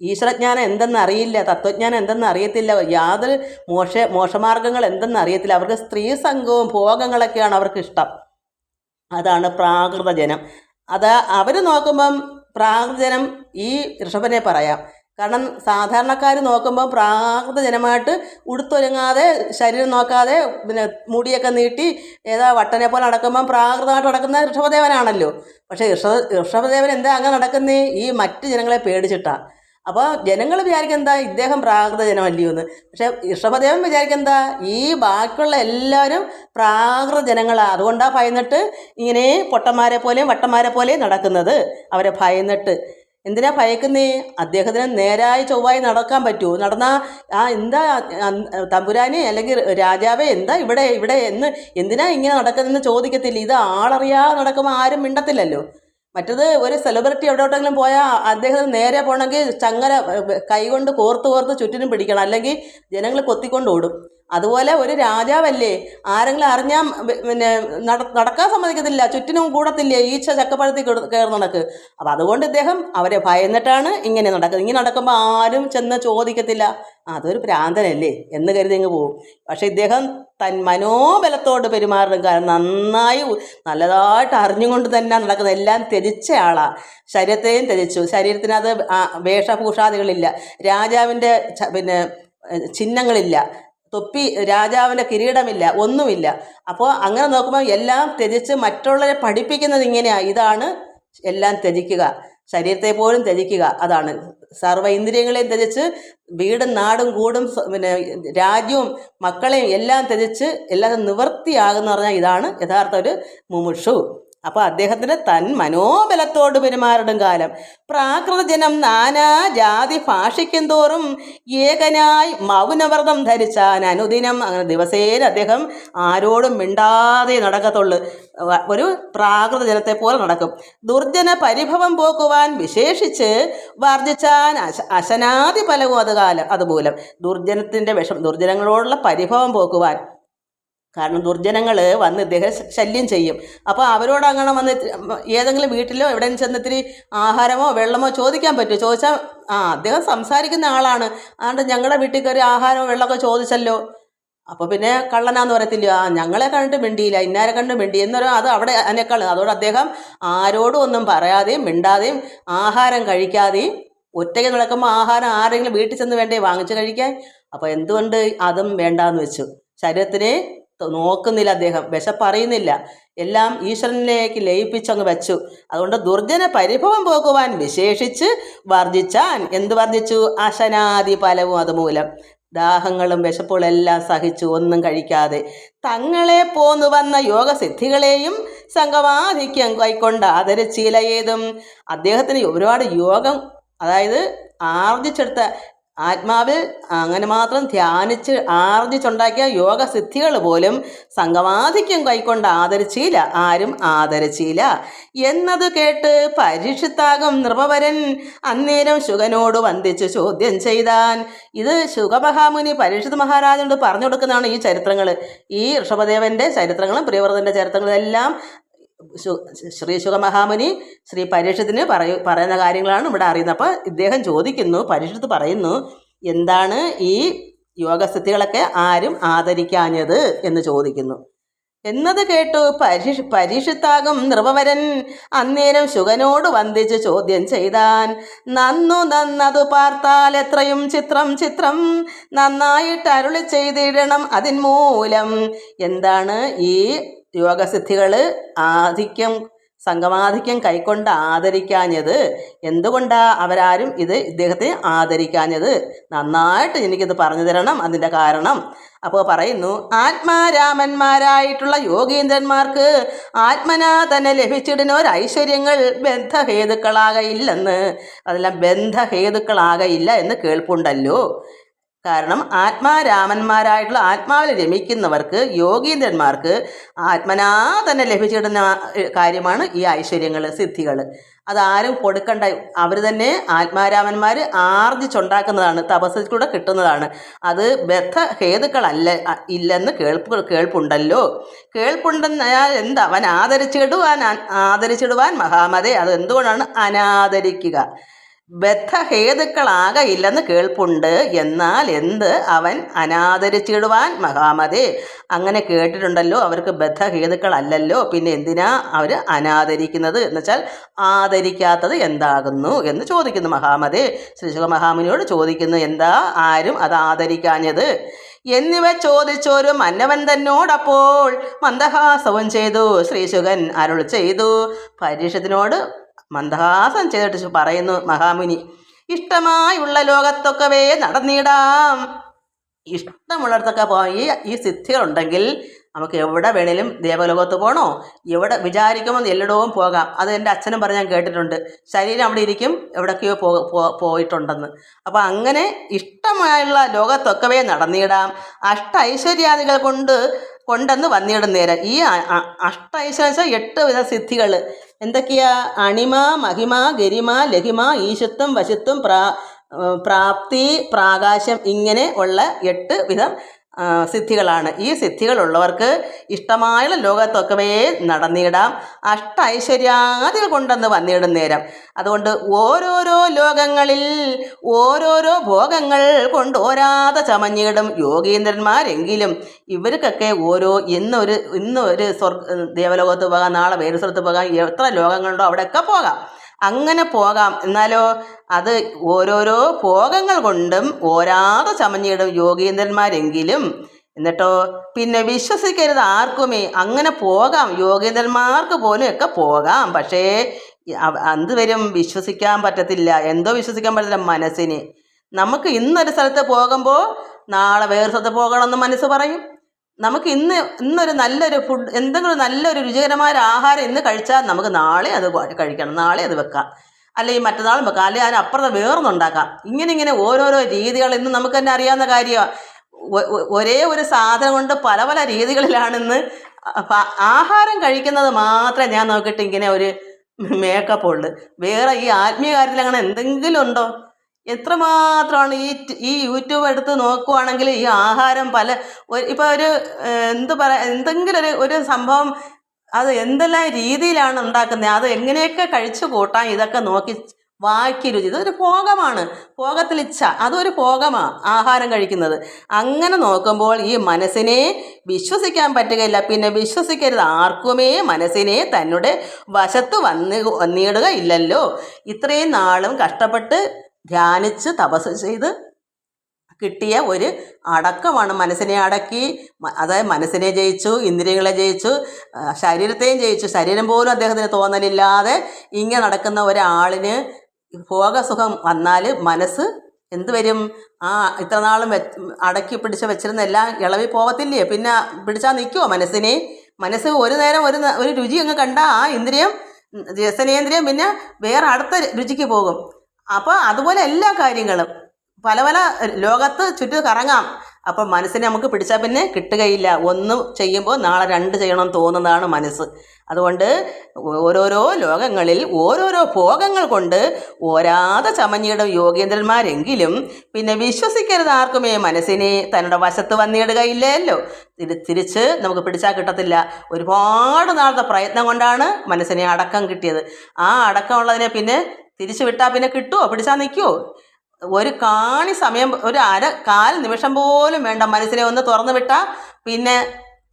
ഈശ്വരജ്ഞാനം എന്തെന്ന് അറിയില്ല, തത്വജ്ഞാനം എന്തെന്ന് അറിയത്തില്ല, യാതൊരു മോശമാർഗങ്ങൾ എന്തെന്ന് അറിയത്തില്ല. അവർക്ക് സ്ത്രീ സംഘവും ഭോഗങ്ങളൊക്കെയാണ് അവർക്ക് ഇഷ്ടം. അതാണ് പ്രാകൃതജനം. അത് അവർ നോക്കുമ്പം പ്രാകൃതജനം ഈ ഋഷഭനെ പറയാം. കാരണം സാധാരണക്കാർ നോക്കുമ്പോൾ പ്രാകൃതജനമായിട്ട് ഉടുത്തൊരുങ്ങാതെ ശരീരം നോക്കാതെ പിന്നെ മുടിയൊക്കെ നീട്ടി ഏതാ വട്ടനെ പോലെ നടക്കുമ്പം പ്രാകൃതമായിട്ട് നടക്കുന്ന ഋഷഭദേവനാണല്ലോ. പക്ഷേ ഋഷഭദേവൻ എന്താ അങ്ങനെ നടക്കുന്നേ? ഈ മറ്റ് ജനങ്ങളെ പേടിച്ചിട്ടാണ്. അപ്പോൾ ജനങ്ങൾ വിചാരിക്കെന്താ ഇദ്ദേഹം പ്രാകൃത ജനമല്ലയോ എന്ന്. പക്ഷെ ഋഷഭദേവൻ വിചാരിക്കെന്താ ഈ ബാക്കിയുള്ള എല്ലാവരും പ്രാകൃത ജനങ്ങളാണ്, അതുകൊണ്ടാണ് ഭയന്നിട്ട് ഇങ്ങനെ പൊട്ടന്മാരെ പോലെയും വട്ടന്മാരെ പോലെയും നടക്കുന്നത്. അവരെ ഭയന്നിട്ട് എന്തിനാ ഭയക്കുന്നേ? അദ്ദേഹത്തിന് നേരായി ചൊവ്വായി നടക്കാൻ പറ്റുമോ? നടന്നാൽ എന്താ തമ്പുരാനെ അല്ലെങ്കിൽ രാജാവേ എന്താ ഇവിടെ ഇവിടെ എന്ന് എന്തിനാ ഇങ്ങനെ നടക്കുന്നതെന്ന് ചോദിക്കത്തില്ല. ഇത് ആളറിയാതെ നടക്കുമ്പോൾ ആരും മിണ്ടത്തില്ലല്ലോ. മറ്റത് ഒരു സെലിബ്രിറ്റി എവിടെയോട്ടെങ്കിലും പോയാൽ അദ്ദേഹത്തിന് നേരെ പോകണമെങ്കിൽ ചങ്ങല കൈകൊണ്ട് കോർത്ത് ചുറ്റിനും പിടിക്കണം, അല്ലെങ്കിൽ ജനങ്ങൾ കൊത്തിക്കൊണ്ട് ഓടും. അതുപോലെ ഒരു രാജാവല്ലേ, ആരെങ്കിലും അറിഞ്ഞാൽ പിന്നെ നടക്കാൻ സമ്മതിക്കത്തില്ല, ചുറ്റിനും കൂടത്തില്ലേ, ഈച്ച ചക്കപ്പഴത്തിൽ കയറി നടക്ക്. അപ്പം അതുകൊണ്ട് ഇദ്ദേഹം അവരെ ഭയന്നിട്ടാണ് ഇങ്ങനെ നടക്കുന്നത്. ഇങ്ങനെ നടക്കുമ്പോൾ ആരും ചെന്ന് ചോദിക്കത്തില്ല, അതൊരു ഭ്രാന്തനല്ലേ എന്ന് കരുതി അങ്ങ് പോകും. പക്ഷെ ഇദ്ദേഹം തൻ മനോബലത്തോട് പെരുമാറും. കാരണം നന്നായി നല്ലതായിട്ട് അറിഞ്ഞുകൊണ്ട് തന്നെ നടക്കുന്നത്. എല്ലാം ത്യജിച്ച ആളാണ്. ശരീരത്തെയും ത്യജിച്ചു. ശരീരത്തിനകത്ത് വേഷഭൂഷാദികളില്ല, രാജാവിൻ്റെ പിന്നെ ചിഹ്നങ്ങളില്ല, തൊപ്പി, രാജാവിൻ്റെ കിരീടമില്ല, ഒന്നുമില്ല. അപ്പോൾ അങ്ങനെ നോക്കുമ്പോൾ എല്ലാം ത്യജിച്ച് മറ്റുള്ളവരെ പഠിപ്പിക്കുന്നത് ഇങ്ങനെയാണ്. ഇതാണ് എല്ലാം ത്യജിക്കുക. ശരീരത്തെ പോലും ത്യജിക്കുക. അതാണ് സർവ്വ ഇന്ദ്രിയങ്ങളെയും ത്യജിച്ച് വീടും നാടും കൂടും പിന്നെ രാജ്യവും മക്കളെയും എല്ലാം ത്യജിച്ച് എല്ലാം നിവൃത്തിയാകുന്ന പറഞ്ഞാൽ ഇതാണ് യഥാർത്ഥ ഒരു മുമുക്ഷു. അപ്പോൾ അദ്ദേഹത്തിന് തൻ മനോബലത്തോട് പെരുമാറിടും കാലം പ്രാകൃതജനം നാനാ ജാതി ഭാഷിക്കും തോറും ഏകനായി മൗനവ്രതം ധരിച്ചാൻ അനുദിനം. അങ്ങനെ ദിവസേന അദ്ദേഹം ആരോടും മിണ്ടാതെ നടക്കത്തുള്ളൂ. ഒരു പ്രാകൃത ജനത്തെ പോലെ നടക്കും. ദുർജന പരിഭവം പോക്കുവാൻ വിശേഷിച്ച് വർജിച്ചാൻ അശനാദി ഫലവും അതുമൂലം ദുർജനത്തിൻ്റെ ദുർജനങ്ങളോടുള്ള പരിഭവം പോക്കുവാൻ. കാരണം ദുർജനങ്ങൾ വന്ന് ഇദ്ദേഹം ശല്യം ചെയ്യും. അപ്പോൾ അവരോട് അങ്ങനെ വന്ന് ഏതെങ്കിലും വീട്ടിലോ എവിടെയും ചെന്നിത്തിരി ആഹാരമോ വെള്ളമോ ചോദിക്കാൻ പറ്റുമോ? ചോദിച്ചാൽ അദ്ദേഹം സംസാരിക്കുന്ന ആളാണ്, അതുകൊണ്ട് ഞങ്ങളുടെ വീട്ടിൽ കയറി ആഹാരമോ വെള്ളമൊക്കെ ചോദിച്ചല്ലോ, അപ്പോൾ പിന്നെ കള്ളനാന്ന് പറയത്തില്ല. ഞങ്ങളെ കണ്ടിട്ട് മിണ്ടിയില്ല, ഇന്നാരെ കണ്ട് മിണ്ടി എന്നൊരു അത് അവിടെ അതിനേക്കാൾ. അതോടെ അദ്ദേഹം ആരോടും ഒന്നും പറയാതെയും മിണ്ടാതെയും ആഹാരം കഴിക്കാതെയും ഒറ്റയ്ക്ക് നടക്കുമ്പോൾ ആഹാരം ആരെങ്കിലും വീട്ടിൽ ചെന്ന് വേണ്ടേ വാങ്ങിച്ച് കഴിക്കാൻ. അപ്പോൾ എന്തുകൊണ്ട് അതും വേണ്ടാന്ന് വെച്ചു. ശരീരത്തിനെ നോക്കുന്നില്ല, അദ്ദേഹം വിശപ്പറിയുന്നില്ല, എല്ലാം ഈശ്വരനിലേക്ക് ലയിപ്പിച്ചങ്ങ് വെച്ചു. അതുകൊണ്ട് ദുർജന പരിഭവം പോകുവാൻ വിശേഷിച്ച് വർജിച്ചാൻ. എന്ത് വർജിച്ചു? അശനാദി ഫലവും അതുമൂലം ദാഹങ്ങളും വിശപ്പുകളും എല്ലാം സഹിച്ചു, ഒന്നും കഴിക്കാതെ തങ്ങളെ പോന്നു വന്ന യോഗസിദ്ധികളെയും സംഘമാധിക്യം കൈക്കൊണ്ട് ആദരിച്ചിലയേതും. അദ്ദേഹത്തിന് ഒരുപാട് യോഗം, അതായത് ആർജിച്ചെടുത്ത ആത്മാവിൽ അങ്ങനെ മാത്രം ധ്യാനിച്ച് ആർജിച്ചുണ്ടാക്കിയ യോഗസിദ്ധികൾ പോലും സംഗമാധിക്യം കൈക്കൊണ്ട് ആദരിച്ചില്ല, ആരും ആദരിച്ചില്ല എന്നത് കേട്ട് പരീക്ഷിത്താകും നൃപവരൻ അന്നേരം ശുഗനോട് വന്ദിച്ച് ചോദ്യം ചെയ്താൻ. ഇത് ശുഗമഹാമുനി പരീക്ഷിത് മഹാരാജനോട് പറഞ്ഞു കൊടുക്കുന്നതാണ് ഈ ചരിത്രങ്ങൾ. ഈ ഋഷഭദേവൻ്റെ ചരിത്രങ്ങളും പ്രിയവ്രതൻ്റെ ചരിത്രങ്ങളും എല്ലാം ശ്രീ ശുഗമഹാമുനി ശ്രീ പരീക്ഷത്തിന് പറയുന്ന കാര്യങ്ങളാണ് ഇവിടെ അറിയുന്നത്. അപ്പോൾ ഇദ്ദേഹം ചോദിക്കുന്നു, പരീക്ഷത്ത് പറയുന്നു, എന്താണ് ഈ യോഗസിദ്ധികളൊക്കെ ആരും ആദരിക്കാഞ്ഞത് എന്ന് ചോദിക്കുന്നു. എന്നത് കേട്ടു പരീക്ഷിത്താകും നൃപവരൻ അന്നേരം ശുഗനോട് വന്ദിച്ച് ചോദ്യം ചെയ്താൻ. നന്നതു പാർത്താൽ എത്രയും ചിത്രം നന്നായിട്ട് അരുളി ചെയ്തിടണം അതിൻ മൂലം. എന്താണ് ഈ യോഗസിദ്ധികൾ സംഗമാധിക്യം കൈക്കൊണ്ട് ആദരിക്കാഞ്ഞത്? എന്തുകൊണ്ടാണ് അവരാരും ഇദ്ദേഹത്തെ ആദരിക്കാഞ്ഞത്? നന്നായിട്ട് എനിക്കിത് പറഞ്ഞു തരണം, അതിൻ്റെ കാരണം. അപ്പോൾ പറയുന്നു, ആത്മാരാമന്മാരായിട്ടുള്ള യോഗീന്ദ്രന്മാർക്ക് ആത്മനാ തന്നെ ലഭിച്ചിടുന്നൊരൈശ്വര്യങ്ങൾ ബന്ധഹേതുക്കളാകയില്ലെന്ന്. അതെല്ലാം ബന്ധഹേതുക്കളാകയില്ല എന്ന് കേൾപ്പുണ്ടല്ലോ. കാരണം ആത്മാരാമന്മാരായിട്ടുള്ള ആത്മാവിൽ രമിക്കുന്നവർക്ക്, യോഗീന്ദ്രന്മാർക്ക് ആത്മനാ തന്നെ ലഭിച്ചിടുന്ന കാര്യമാണ് ഈ ഐശ്വര്യങ്ങൾ, സിദ്ധികൾ. അതാരും കൊടുക്കണ്ട, അവർ തന്നെ ആത്മാരാമന്മാർ ആർജിച്ചുണ്ടാക്കുന്നതാണ്, തപസ്സിലൂടെ കിട്ടുന്നതാണ്. അത് ഇല്ലെന്ന് കേൾപ്പുണ്ടല്ലോ. കേൾപ്പുണ്ടെന്നാൽ എന്താ? അവൻ ആദരിച്ചിടുവാൻ മഹാമതേ. അത് എന്തുകൊണ്ടാണ് അനാദരിക്കുക? ബദ്ധഹേതുക്കളാകയില്ലെന്ന് കേൾപ്പുണ്ട്, എന്നാൽ എന്ത്? അവൻ അനാദരിച്ചിടുവാൻ മഹാമതേ. അങ്ങനെ കേട്ടിട്ടുണ്ടല്ലോ, അവർക്ക് ബദ്ധഹേതുക്കളല്ലല്ലോ, പിന്നെ എന്തിനാ അവർ അനാദരിക്കുന്നത്? എന്നുവെച്ചാൽ ആദരിക്കാത്തത് എന്താകുന്നു എന്ന് ചോദിക്കുന്നു മഹാമതേ. ശ്രീശുക മഹാമുനിയോട് ചോദിക്കുന്നു, എന്താ ആരും അത് ആദരിക്കാഞ്ഞത് എന്നിവ ചോദിച്ചോരു മന്നവൻ തന്നോടപ്പോൾ മന്ദഹാസവും ചെയ്തു. ശ്രീശുകൻ അരുൾ ചെയ്തു. പരീക്ഷത്തിനോട് മന്ദഹാസം ചെയ്തിട്ട് പറയുന്നു മഹാമുനി, ഇഷ്ടമായുള്ള ലോകത്തൊക്കവേ നടന്നിടാം. ഇഷ്ടമുള്ളിടത്തൊക്കെ പോയി ഈ സിദ്ധികളുണ്ടെങ്കിൽ നമുക്ക് എവിടെ വേണേലും ദേവലോകത്ത് പോകണോ, എവിടെ വിചാരിക്കുമ്പോൾ എല്ലായിടവും പോകാം. അത് എൻ്റെ അച്ഛനും പറഞ്ഞ് ഞാൻ കേട്ടിട്ടുണ്ട്. ശരീരം അവിടെ ഇരിക്കും, എവിടേക്കോ പോയിട്ടുണ്ടെന്ന്. അപ്പോൾ അങ്ങനെ ഇഷ്ടമായുള്ള ലോകത്തൊക്കവേ നടന്നിടാം. ഐശ്വര്യാദികൾ കൊണ്ടെന്ന് വന്നിടും നേരം. ഈ ഐശ്വര്യം 8 വിധ സിദ്ധികൾ എന്തൊക്കെയാ? അണിമ, മഹിമ, ഗരിമ, ലഹിമ, ഈശത്വം, വശത്വം, പ്രാപ്തി, പ്രാകാശം, ഇങ്ങനെ ഉള്ള 8 വിധം സിദ്ധികളാണ്. ഈ സിദ്ധികളുള്ളവർക്ക് ഇഷ്ടമായ ലോകത്തൊക്കവേ നടന്നിടാം. ഐശ്വര്യാദികൾ കൊണ്ടെന്ന് വന്നിടും നേരം. അതുകൊണ്ട് ഓരോരോ ലോകങ്ങളിൽ ഓരോരോ ഭോഗങ്ങൾ കൊണ്ടോരാതെ ചമഞ്ഞിടും യോഗീന്ദ്രന്മാരെങ്കിലും ഇവർക്കൊക്കെ ഇന്നൊരു ദേവലോകത്ത് പോകാം, നാളെ വേറെ സ്ഥലത്ത് പോകാം, എത്ര ലോകങ്ങളുണ്ടോ അവിടെയൊക്കെ പോകാം. അങ്ങനെ പോകാം. എന്നാലോ അത് ഓരോരോ ഭോഗങ്ങൾ കൊണ്ടും ഓരാതെ ചമഞ്ഞിടും യോഗീന്ദ്രന്മാരെങ്കിലും. എന്നിട്ടോ പിന്നെ വിശ്വസിക്കരുത് ആർക്കുമേ. അങ്ങനെ പോകാം, യോഗീന്ദ്രന്മാർക്ക് പോലും ഒക്കെ പോകാം. പക്ഷേ എന്ത് വരും? വിശ്വസിക്കാൻ പറ്റത്തില്ല. എന്തോ വിശ്വസിക്കാൻ പറ്റത്തില്ല? മനസ്സിന്. നമുക്ക് ഇന്നൊരു സ്ഥലത്ത് പോകുമ്പോൾ നാളെ വേറെ സ്ഥലത്ത് പോകണമെന്ന് മനസ്സ് പറയും. നമുക്ക് ഇന്നൊരു നല്ലൊരു ഫുഡ്, എന്തെങ്കിലും നല്ലൊരു രുചികരമായ ആഹാരം ഇന്ന് കഴിച്ചാൽ നമുക്ക് നാളെ അത് കഴിക്കണം, നാളെ അത് വെക്കാം, അല്ലെങ്കിൽ മറ്റന്നാളും വെക്കാം, അല്ലെങ്കിൽ അതിനപ്പുറത്ത് വേറൊന്നുണ്ടാക്കാം. ഇങ്ങനെ ഓരോരോ രീതികൾ ഇന്ന് നമുക്ക് തന്നെ അറിയാവുന്ന കാര്യമാണ്. ഒരേ ഒരു സാധനം കൊണ്ട് പല പല രീതികളിലാണിന്ന് ആഹാരം കഴിക്കുന്നത്. മാത്രമേ ഞാൻ നോക്കിയിട്ട് ഇങ്ങനെ ഒരു മേക്കപ്പ് ഉണ്ട്. വേറെ ഈ ആത്മീയ കാര്യത്തിൽ അങ്ങനെ എന്തെങ്കിലും ഉണ്ടോ? എത്രമാത്രമാണ് ഈ യൂട്യൂബ് എടുത്ത് നോക്കുവാണെങ്കിൽ ഈ ആഹാരം ഇപ്പോൾ ഒരു എന്തെങ്കിലും ഒരു സംഭവം അത് എന്തെല്ലാം രീതിയിലാണ് ഉണ്ടാക്കുന്നത്, അത് എങ്ങനെയൊക്കെ കഴിച്ചു കൂട്ടാം, ഇതൊക്കെ നോക്കി വായ്ക്ക് രുചി. ഇതൊരു ഭോഗമാണ്, ഭോഗത്തിലിച്ഛ, അതൊരു ഭോഗമാണ് ആഹാരം കഴിക്കുന്നത്. അങ്ങനെ നോക്കുമ്പോൾ ഈ മനസ്സിനെ വിശ്വസിക്കാൻ പറ്റുകയില്ല. പിന്നെ വിശ്വസിക്കരുത്, ആർക്കുമേ മനസ്സിനെ തന്നുടെ വശത്ത് വന്നിടുകയില്ലല്ലോ. ഇത്രയും നാളും കഷ്ടപ്പെട്ട് ധ്യാനിച്ച് തപസ് ചെയ്ത് കിട്ടിയ ഒരു അടക്കമാണ്. മനസ്സിനെ അടക്കി, അതായത് മനസ്സിനെ ജയിച്ചു, ഇന്ദ്രിയങ്ങളെ ജയിച്ചു, ശരീരത്തെയും ജയിച്ചു. ശരീരം പോലും അദ്ദേഹത്തിന് തോന്നലില്ലാതെ ഇങ്ങനെ നടക്കുന്ന ഒരാളിന് ഭോഗസുഖം വന്നാൽ മനസ്സ് എന്ത് വരും? ഇത്ര നാളും അടക്കി പിടിച്ച് വെച്ചിരുന്ന എല്ലാം ഇളവി പോകത്തില്ലേ? പിന്നെ പിടിച്ചാൽ നിൽക്കുമോ മനസ്സിനെ? മനസ്സ് ഒരു നേരം ഒരു രുചി അങ്ങ് കണ്ട ആ ഇന്ദ്രിയം, രസനേന്ദ്രിയം പിന്നെ വേറെ അടുത്ത രുചിക്ക് പോകും. അപ്പോൾ അതുപോലെ എല്ലാ കാര്യങ്ങളും പല പല ലോകത്ത് ചുറ്റും കറങ്ങാം. അപ്പോൾ മനസ്സിനെ നമുക്ക് പിടിച്ചാൽ പിന്നെ കിട്ടുകയില്ല. ഒന്ന് ചെയ്യുമ്പോൾ നാളെ രണ്ട് ചെയ്യണമെന്ന് തോന്നുന്നതാണ് മനസ്സ്. അതുകൊണ്ട് ഓരോരോ ലോകങ്ങളിൽ ഓരോരോ ഭോഗങ്ങൾ കൊണ്ട് ഓരാതെ ചമഞ്ഞിടും യോഗേന്ദ്രന്മാരെങ്കിലും പിന്നെ വിശ്വസിക്കരുത് ആർക്കുമേ മനസ്സിനെ തങ്ങളുടെ വശത്ത് വന്നിടുകയില്ലല്ലോ. തിരിച്ച് നമുക്ക് പിടിച്ചാൽ കിട്ടത്തില്ല. ഒരുപാട് നാളത്തെ പ്രയത്നം കൊണ്ടാണ് മനസ്സിനെ അടക്കം കിട്ടിയത്. ആ അടക്കമുള്ളതിനെ പിന്നെ തിരിച്ചു വിട്ടാൽ പിന്നെ കിട്ടുമോ? പിടിച്ചാൽ നിൽക്കുമോ? ഒരു കാണി സമയം, ഒരു കാൽ നിമിഷം പോലും വേണ്ട. മനസ്സിനെ ഒന്ന് തുറന്നു വിട്ടാൽ പിന്നെ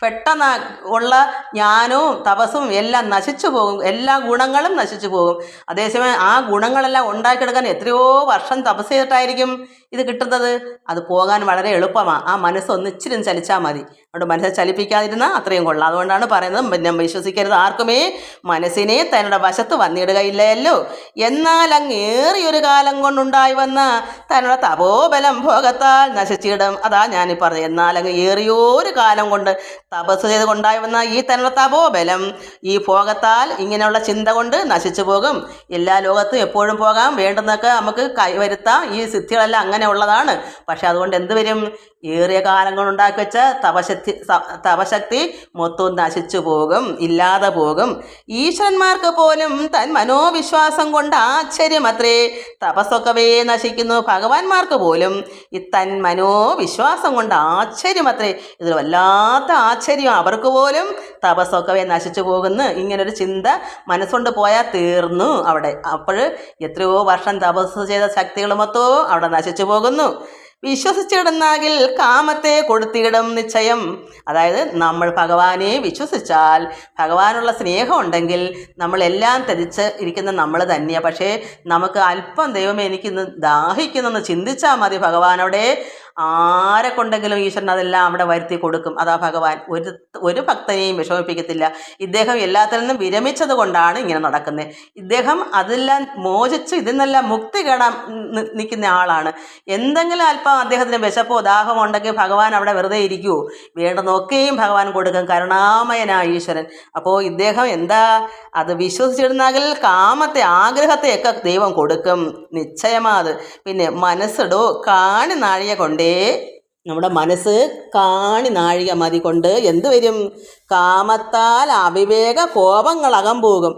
പെട്ടെന്ന് ഉള്ള ജ്ഞാനവും തപസ്സും എല്ലാം നശിച്ചു പോകും, എല്ലാ ഗുണങ്ങളും നശിച്ചു പോകും. അതേസമയം ആ ഗുണങ്ങളെല്ലാം ഉണ്ടാക്കിയെടുക്കാൻ എത്രയോ വർഷം തപസ് ചെയ്തിട്ടായിരിക്കും ഇത് കിട്ടുന്നത്. അത് പോകാൻ വളരെ എളുപ്പമാണ്. ആ മനസ്സൊന്ന് ഇച്ചിരി ചലിച്ചാൽ മതി. അതുകൊണ്ട് മനസ്സെ ചലിപ്പിക്കാതിരുന്നാൽ അത്രയും കൊള്ളാം. അതുകൊണ്ടാണ് പറയുന്നത്, പിന്നെ വിശ്വസിക്കരുത് ആർക്കുമേ മനസ്സിനെ തങ്ങളുടെ വശത്ത് വന്നിടുകയില്ലല്ലോ. എന്നാൽ അങ്ങേറിയൊരു കാലം കൊണ്ടുണ്ടായി വന്ന തങ്ങളുടെ തപോബലം ഭോഗത്താൽ നശിച്ചിടും. അതാ ഞാനീ പറഞ്ഞത്. എന്നാൽ അങ്ങ് ഏറിയൊരു കാലം കൊണ്ട് തപസ് ചെയ്ത് കൊണ്ടായി വന്ന ഈ തങ്ങളുടെ തപോബലം ഈ ഭോഗത്താൽ, ഇങ്ങനെയുള്ള ചിന്ത കൊണ്ട് നശിച്ചു പോകും. എല്ലാ ലോകത്തും എപ്പോഴും പോകാം, വേണ്ടുന്നൊക്കെ നമുക്ക് കൈവരുത്താം. ഈ സിദ്ധികളെല്ലാം അങ്ങനെ ഉള്ളതാണ്. പക്ഷെ അതുകൊണ്ട് എന്ത് വരും? ഏറിയ കാലം കൊണ്ടുണ്ടാക്കി വെച്ച തപശക്തി മൊത്തവും നശിച്ചു പോകും, ഇല്ലാതെ പോകും. ഈശ്വരന്മാർക്ക് പോലും തൻ മനോവിശ്വാസം കൊണ്ട് ആശ്ചര്യമത്രേ തപസ്സൊക്കവേ നശിക്കുന്നു. ഭഗവാന്മാർക്ക് പോലും ഈ തൻ മനോവിശ്വാസം കൊണ്ട് ആശ്ചര്യമത്രേ. ഇതിൽ വല്ലാത്ത ആശ്ചര്യം. അവർക്ക് പോലും തപസ്സൊക്കവേ നശിച്ചു പോകുന്നു. ഇങ്ങനൊരു ചിന്ത മനസ്സുകൊണ്ട് പോയാൽ തീർന്നു അവിടെ. അപ്പോൾ എത്രയോ വർഷം തപസ് ചെയ്ത ശക്തികൾ മൊത്തവും അവിടെ നശിച്ചു പോകുന്നു. വിശ്വസിച്ചിടുന്നാകിൽ കാമത്തെ കൊടുത്തിടും നിശ്ചയം. അതായത് നമ്മൾ ഭഗവാനെ വിശ്വസിച്ചാൽ, ഭഗവാനുള്ള സ്നേഹം ഉണ്ടെങ്കിൽ നമ്മളെല്ലാം ത്യജിച്ച് ഇരിക്കുന്ന നമ്മൾ തന്നെയാണ്. പക്ഷേ നമുക്ക് അല്പം ദൈവമേ എനിക്കിന്ന് ദാഹിക്കുന്നെന്ന് ചിന്തിച്ചാൽ മതി. ഭഗവാൻ അവിടെ ആരെ കൊണ്ടെങ്കിലും ഈശ്വരൻ അതെല്ലാം അവിടെ വരുത്തി കൊടുക്കും. അതാ ഭഗവാൻ ഒരു ഭക്തനെയും വിഷമിപ്പിക്കത്തില്ല. ഇദ്ദേഹം എല്ലാത്തിൽ നിന്നും വിരമിച്ചത് കൊണ്ടാണ് ഇങ്ങനെ നടക്കുന്നത്. ഇദ്ദേഹം അതെല്ലാം മോചിച്ച് ഇതിനെല്ലാം മുക്തി കേടാൻ നിൽക്കുന്ന ആളാണ്. എന്തെങ്കിലും അല്പം അദ്ദേഹത്തിന് വിശപ്പോ ദാഹമോ ഉണ്ടെങ്കിൽ ഭഗവാൻ അവിടെ വെറുതെ ഇരിക്കുമോ? വേണ്ടുന്നൊക്കെയും ഭഗവാൻ കൊടുക്കും. കരുണാമയനായ ഈശ്വരൻ. അപ്പോൾ ഇദ്ദേഹം എന്താ അത് വിശ്വസിച്ചിരുന്നെങ്കിൽ കാമത്തെ, ആഗ്രഹത്തെയൊക്കെ ദൈവം കൊടുക്കും, നിശ്ചയമാത്. പിന്നെ മനസ്സിടോ കാണി നാഴിക കൊണ്ടേ, നമ്മുടെ മനസ്സ് കാണി നാഴിക മതി കൊണ്ട് എന്ത് വരും? കാമത്താൽ അവിവേക കോപങ്ങളകം പോകും.